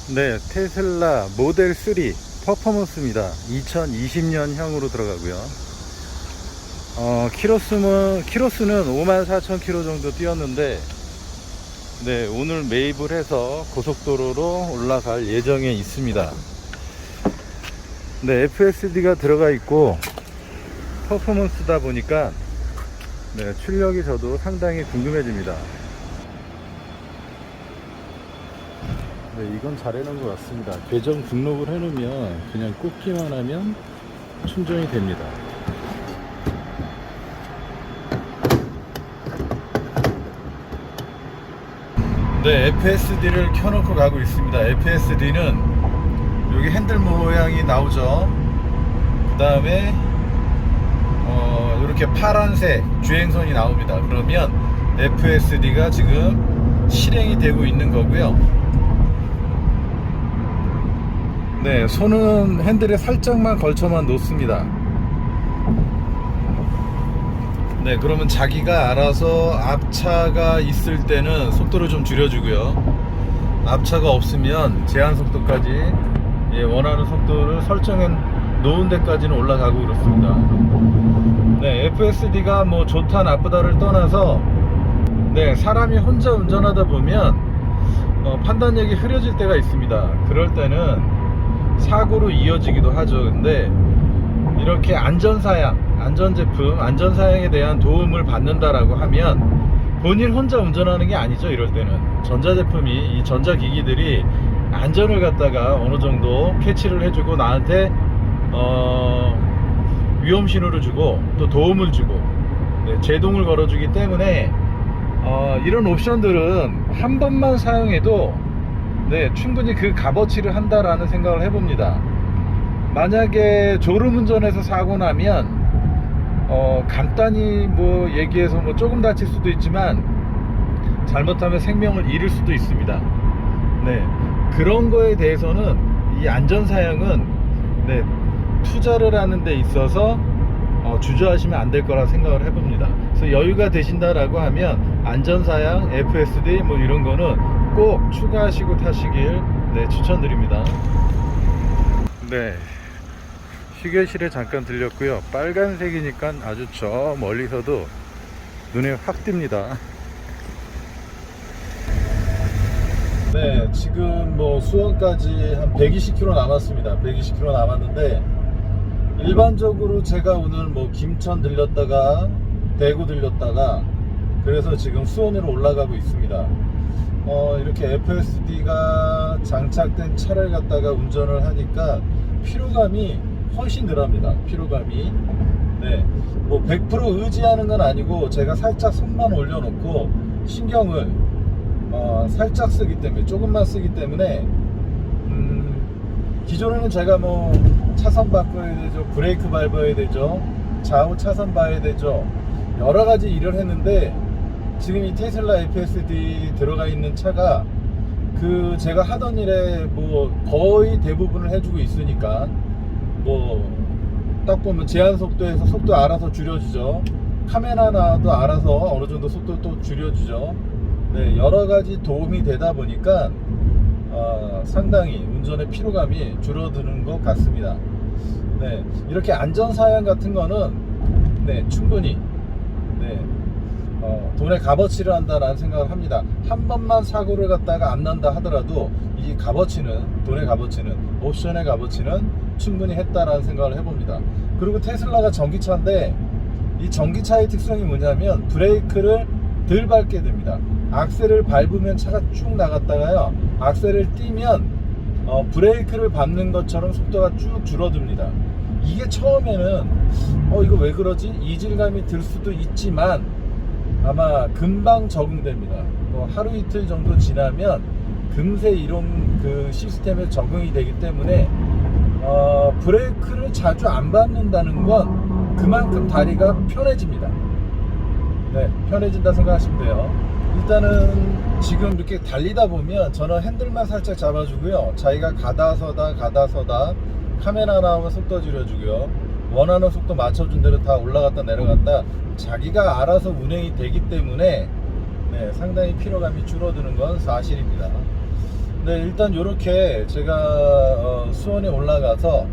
네, 테슬라 모델 3 퍼포먼스입니다. 2020년형으로 들어가고요. 키로수는 54,000km 정도 뛰었는데, 네, 오늘 매입을 해서 고속도로로 올라갈 예정에 있습니다. 네, FSD가 들어가 있고 퍼포먼스다 보니까 네, 출력이 저도 상당히 궁금해집니다. 네, 이건 잘 해놓은 것 같습니다. 계정 등록을 해놓으면 그냥 꽂기만 하면 충전이 됩니다. 네, FSD를 켜놓고 가고 있습니다. FSD는 여기 핸들 모양이 나오죠. 그 다음에 이렇게 파란색 주행선이 나옵니다. 그러면 FSD가 지금 실행이 되고 있는 거고요. 네, 손은 핸들에 살짝만 걸쳐만 놓습니다. 네, 그러면 자기가 알아서 앞차가 있을 때는 속도를 좀 줄여주고요. 앞차가 없으면 제한 속도까지 원하는 속도를 설정해 놓은 데까지는 올라가고 그렇습니다. 네, FSD가 뭐 좋다 나쁘다를 떠나서 네, 사람이 혼자 운전하다 보면 판단력이 흐려질 때가 있습니다. 그럴 때는 사고로 이어지기도 하죠. 근데 이렇게 안전제품, 안전사양에 대한 도움을 받는다라고 하면 본인 혼자 운전하는 게 아니죠. 이럴 때는 전자제품이, 이 전자기기들이 안전을 갖다가 어느 정도 캐치를 해주고 나한테 위험 신호를 주고 또 도움을 주고 네, 제동을 걸어주기 때문에 이런 옵션들은 한 번만 사용해도 네, 충분히 그 값어치를 한다라는 생각을 해봅니다. 만약에 졸음운전해서 사고 나면 간단히 뭐 얘기해서 뭐 조금 다칠 수도 있지만 잘못하면 생명을 잃을 수도 있습니다. 네, 그런 거에 대해서는 이 안전사양은 네, 투자를 하는 데 있어서 주저하시면 안 될 거라 생각을 해봅니다. 그래서 여유가 되신다라고 하면 안전사양, FSD 뭐 이런 거는 꼭 추가하시고 타시길 네, 추천드립니다. 네, 휴게실에 잠깐 들렸고요. 빨간색이니까 아주 저 멀리서도 눈에 확 띕니다. 네, 지금 뭐 수원까지 한 120km 남았습니다. 120km 남았는데 일반적으로 제가 오늘 뭐 김천 들렸다가 대구 들렸다가 그래서 지금 수원으로 올라가고 있습니다. 이렇게 FSD가 장착된 차를 갖다가 운전을 하니까 피로감이 훨씬 덜합니다. 피로감이. 네, 뭐 100% 의지하는 건 아니고 제가 살짝 손만 올려놓고 신경을 살짝 쓰기 때문에, 조금만 쓰기 때문에 기존에는 제가 뭐 차선 바꿔야 되죠, 브레이크 밟아야 되죠, 좌우 차선 봐야 되죠, 여러 가지 일을 했는데 지금 이 테슬라 FSD 들어가 있는 차가 그 제가 하던 일에 뭐 거의 대부분을 해주고 있으니까 뭐 딱 보면 제한 속도에서 속도 알아서 줄여주죠. 카메라 나와도 알아서 어느 정도 속도 또 줄여주죠. 네, 여러 가지 도움이 되다 보니까 상당히 운전의 피로감이 줄어드는 것 같습니다. 네, 이렇게 안전사양 같은 거는 네, 충분히 네, 돈의 값어치를 한다라는 생각을 합니다. 한 번만 사고를 갖다가 안 난다 하더라도 이 값어치는, 돈의 값어치는, 옵션의 값어치는 충분히 했다라는 생각을 해봅니다. 그리고 테슬라가 전기차인데 이 전기차의 특성이 뭐냐면 브레이크를 덜 밟게 됩니다. 악셀을 밟으면 차가 쭉 나갔다가요, 악셀을 띄면 브레이크를 밟는 것처럼 속도가 쭉 줄어듭니다. 이게 처음에는 이거 왜 그러지? 이질감이 들 수도 있지만 아마 금방 적응됩니다. 하루 이틀 정도 지나면 금세 이런 그 시스템에 적응이 되기 때문에 브레이크를 자주 안 밟는다는 건 그만큼 다리가 편해집니다. 네, 편해진다 생각하시면 돼요. 일단은 지금 이렇게 달리다 보면 저는 핸들만 살짝 잡아주고요, 자기가 가다 서다 카메라 나오면 속도 줄여주고요, 원하는 속도 맞춰준 대로 다 올라갔다 내려갔다 자기가 알아서 운행이 되기 때문에 네, 상당히 피로감이 줄어드는 건 사실입니다. 네, 일단 이렇게 제가 수원에 올라가서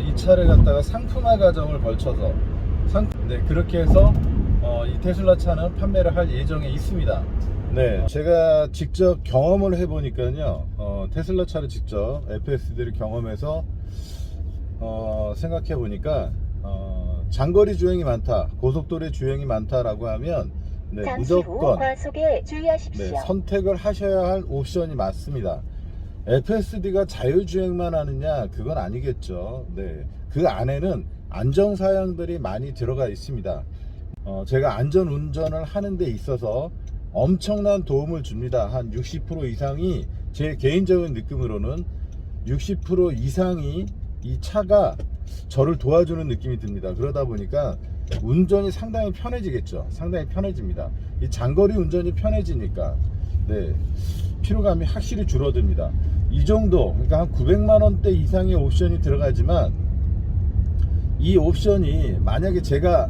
이 차를 갖다가 상품화 과정을 걸쳐서 네, 그렇게 해서 이 테슬라 차는 판매를 할 예정에 있습니다. 네, 제가 직접 경험을 해보니까요, 테슬라 차를 직접 FSD를 경험해서 생각해 보니까 장거리 주행이 많다, 고속도로의 주행이 많다라고 하면 네, 잠시 후 무조건 과속에 주의하십시오. 네, 선택을 하셔야 할 옵션이 맞습니다. FSD가 자율주행만 하느냐? 그건 아니겠죠. 네, 그 안에는 안전사양들이 많이 들어가 있습니다. 제가 안전운전을 하는 데 있어서 엄청난 도움을 줍니다. 한 60% 이상이, 제 개인적인 느낌으로는 60% 이상이 이 차가 저를 도와주는 느낌이 듭니다. 그러다 보니까 운전이 상당히 편해지겠죠. 상당히 편해집니다. 이 장거리 운전이 편해지니까 네, 피로감이 확실히 줄어듭니다. 이 정도, 그러니까 한 900만원대 이상의 옵션이 들어가지만 이 옵션이 만약에 제가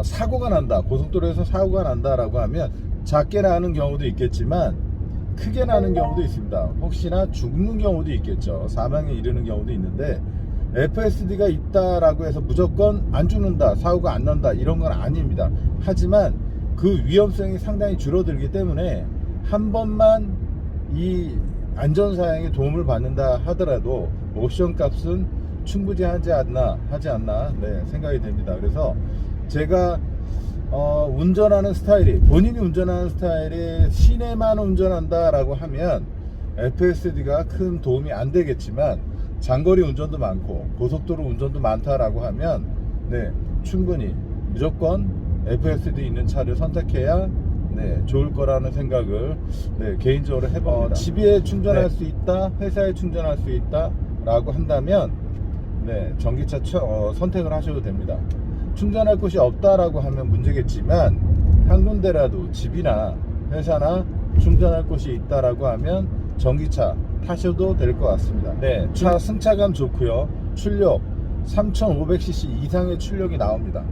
사고가 난다, 고속도로에서 사고가 난다라고 하면 작게 나는 경우도 있겠지만 크게 나는 경우도 있습니다. 혹시나 죽는 경우도 있겠죠. 사망에 이르는 경우도 있는데 FSD가 있다라고 해서 무조건 안 죽는다, 사고가 안 난다, 이런 건 아닙니다. 하지만 그 위험성이 상당히 줄어들기 때문에 한 번만 이 안전사양에 도움을 받는다 하더라도 옵션 값은 충분히 하지 않나 네, 생각이 됩니다. 그래서 제가 운전하는 스타일이, 본인이 운전하는 스타일이 시내만 운전한다 라고 하면 FSD가 큰 도움이 안 되겠지만 장거리 운전도 많고 고속도로 운전도 많다라고 하면 네, 충분히 무조건 FSD 있는 차를 선택해야 네, 좋을 거라는 생각을 네, 개인적으로 해봅니다. 집에 충전할 수 있다, 회사에 충전할 수 있다 라고 한다면 네, 전기차 선택을 하셔도 됩니다. 충전할 곳이 없다라고 하면 문제겠지만 한 군데라도 집이나 회사나 충전할 곳이 있다라고 하면 전기차 타셔도 될 것 같습니다. 네, 차 승차감 좋고요. 출력 3500cc 이상의 출력이 나옵니다.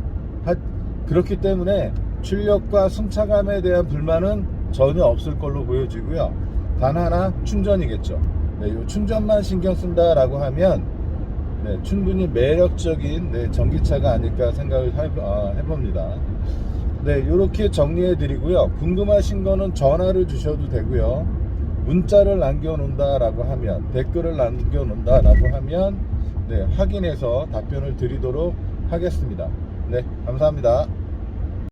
그렇기 때문에 출력과 승차감에 대한 불만은 전혀 없을 걸로 보여지고요. 단 하나 충전이겠죠. 네, 이 충전만 신경 쓴다라고 하면 네, 충분히 매력적인 네, 전기차가 아닐까 생각을 해봅니다. 네, 이렇게 정리해 드리고요. 궁금하신 거는 전화를 주셔도 되고요. 문자를 남겨놓는다라고 하면, 댓글을 남겨놓는다라고 하면 네, 확인해서 답변을 드리도록 하겠습니다. 네, 감사합니다.